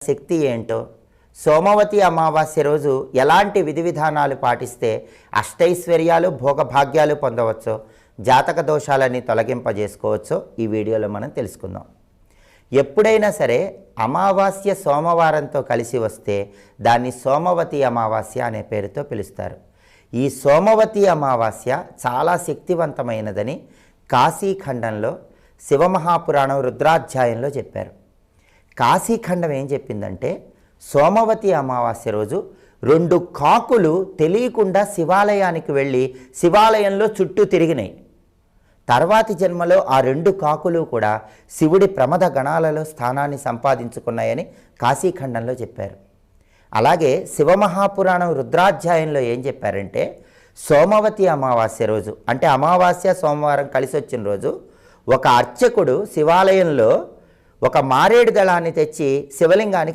శక్తి ఏంటో, సోమవతి అమావాస్య రోజు ఎలాంటి విధి విధానాలు పాటిస్తే అష్టైశ్వర్యాలు భోగభాగ్యాలు పొందవచ్చో, జాతక దోషాలని తొలగింపజేసుకోవచ్చో ఈ వీడియోలో మనం తెలుసుకుందాం. ఎప్పుడైనా సరే అమావాస్య సోమవారంతో కలిసి వస్తే దాన్ని సోమవతి అమావాస్య అనే పేరుతో పిలుస్తారు. ఈ సోమవతి అమావాస్య చాలా శక్తివంతమైనదని కాశీఖండంలో శివమహాపురాణం రుద్రాధ్యాయంలో చెప్పారు. కాశీఖండం ఏం చెప్పిందంటే, సోమవతి అమావాస్య రోజు 2 కాకులు తెలియకుండా శివాలయానికి వెళ్ళి శివాలయంలో చుట్టూ తిరిగినాయి. తర్వాతి జన్మలో ఆ 2 కాకులు కూడా శివుడి ప్రమద గణాలలో స్థానాన్ని సంపాదించుకున్నాయని కాశీఖండంలో చెప్పారు. అలాగే శివమహాపురాణం రుద్రాధ్యాయంలో ఏం చెప్పారంటే, సోమవతి అమావాస్య రోజు అంటే అమావాస్య సోమవారం కలిసి వచ్చిన రోజు ఒక అర్చకుడు శివాలయంలో ఒక మారేడు దళాన్ని తెచ్చి శివలింగానికి